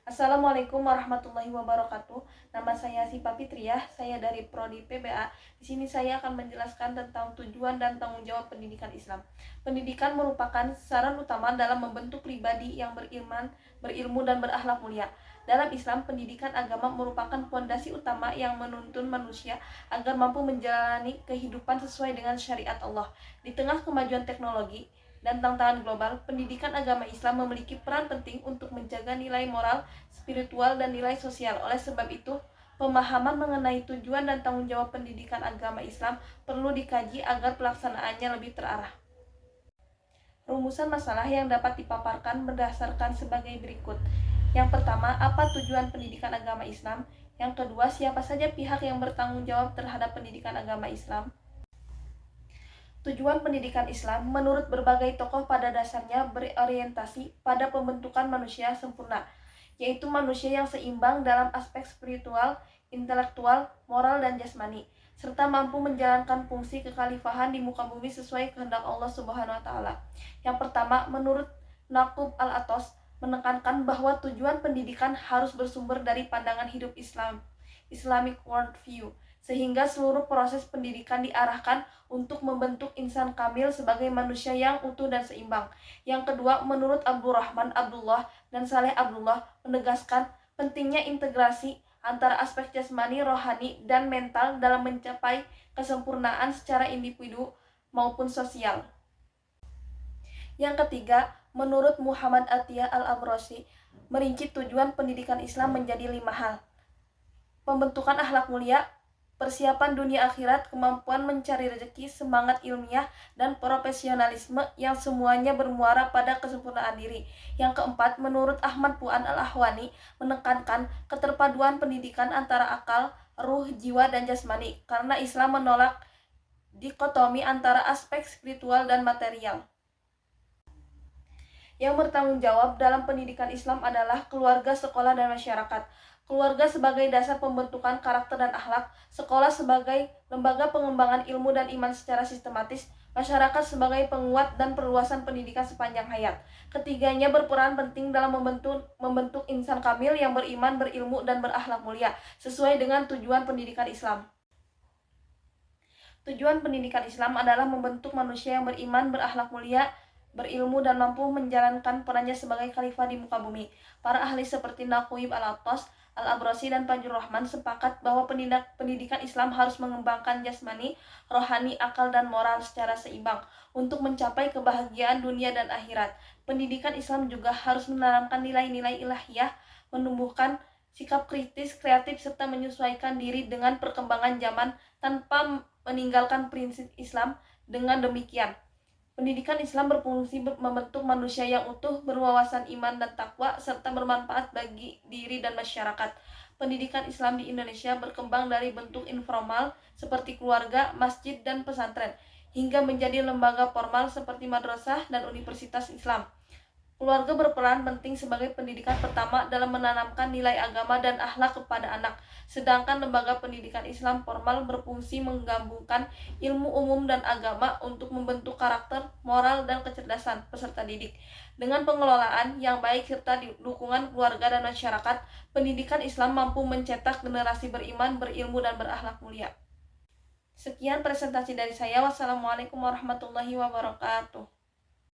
Assalamualaikum warahmatullahi wabarakatuh. Nama saya Sipa Fitriah, saya dari Prodi PBA. Di sini saya akan menjelaskan tentang tujuan dan tanggung jawab pendidikan Islam. Pendidikan merupakan sasaran utama dalam membentuk pribadi yang beriman, berilmu, dan berakhlak mulia. Dalam Islam, pendidikan agama merupakan fondasi utama yang menuntun manusia agar mampu menjalani kehidupan sesuai dengan syariat Allah. Di tengah kemajuan teknologi dan tantangan global, pendidikan agama Islam memiliki peran penting untuk menjaga nilai moral, spiritual, dan nilai sosial. Oleh sebab itu, pemahaman mengenai tujuan dan tanggung jawab pendidikan agama Islam perlu dikaji agar pelaksanaannya lebih terarah. Rumusan masalah yang dapat dipaparkan berdasarkan sebagai berikut. Yang pertama, apa tujuan pendidikan agama Islam? Yang kedua, siapa saja pihak yang bertanggung jawab terhadap pendidikan agama Islam? Tujuan pendidikan Islam menurut berbagai tokoh pada dasarnya berorientasi pada pembentukan manusia sempurna, yaitu manusia yang seimbang dalam aspek spiritual, intelektual, moral, dan jasmani, serta mampu menjalankan fungsi kekhalifahan di muka bumi sesuai kehendak Allah Subhanahu wa taala. Yang pertama, menurut Naqub Al-Atos menekankan bahwa tujuan pendidikan harus bersumber dari pandangan hidup Islam, Islamic worldview, sehingga seluruh proses pendidikan diarahkan untuk membentuk insan kamil sebagai manusia yang utuh dan seimbang. Yang kedua, menurut Abdurrahman Abdullah dan Saleh Abdullah menegaskan pentingnya integrasi antara aspek jasmani, rohani, dan mental dalam mencapai kesempurnaan secara individu maupun sosial. Yang ketiga, menurut Muhammad Atiyah Al-Abrasi, merinci tujuan pendidikan Islam menjadi 5 hal. Pembentukan akhlak mulia, persiapan dunia akhirat, kemampuan mencari rezeki, semangat ilmiah, dan profesionalisme yang semuanya bermuara pada kesempurnaan diri. Yang keempat, menurut Ahmad Puan Al-Ahwani, menekankan keterpaduan pendidikan antara akal, ruh, jiwa, dan jasmani, karena Islam menolak dikotomi antara aspek spiritual dan material. Yang bertanggung jawab dalam pendidikan Islam adalah keluarga, sekolah, dan masyarakat. Keluarga sebagai dasar pembentukan karakter dan akhlak, sekolah sebagai lembaga pengembangan ilmu dan iman secara sistematis, masyarakat sebagai penguat dan perluasan pendidikan sepanjang hayat. Ketiganya berperan penting dalam membentuk insan kamil yang beriman, berilmu, dan berakhlak mulia, sesuai dengan tujuan pendidikan Islam. Tujuan pendidikan Islam adalah membentuk manusia yang beriman, berakhlak mulia, berilmu, dan mampu menjalankan perannya sebagai khalifah di muka bumi. Para ahli seperti Naqib Al-Atos, Al-Abrasi, dan Fajrul Rahman sepakat bahwa pendidikan Islam harus mengembangkan jasmani, rohani, akal, dan moral secara seimbang untuk mencapai kebahagiaan dunia dan akhirat. Pendidikan Islam juga harus menanamkan nilai-nilai ilahiyah, menumbuhkan sikap kritis, kreatif, serta menyesuaikan diri dengan perkembangan zaman tanpa meninggalkan prinsip Islam. Dengan demikian, pendidikan Islam berfungsi membentuk manusia yang utuh, berwawasan iman dan takwa, serta bermanfaat bagi diri dan masyarakat. Pendidikan Islam di Indonesia berkembang dari bentuk informal seperti keluarga, masjid, dan pesantren, hingga menjadi lembaga formal seperti madrasah dan universitas Islam. Keluarga berperan penting sebagai pendidikan pertama dalam menanamkan nilai agama dan akhlak kepada anak, sedangkan lembaga pendidikan Islam formal berfungsi menggabungkan ilmu umum dan agama untuk membentuk karakter, moral, dan kecerdasan peserta didik. Dengan pengelolaan yang baik serta dukungan keluarga dan masyarakat, pendidikan Islam mampu mencetak generasi beriman, berilmu, dan berakhlak mulia. Sekian presentasi dari saya. Wassalamualaikum warahmatullahi wabarakatuh.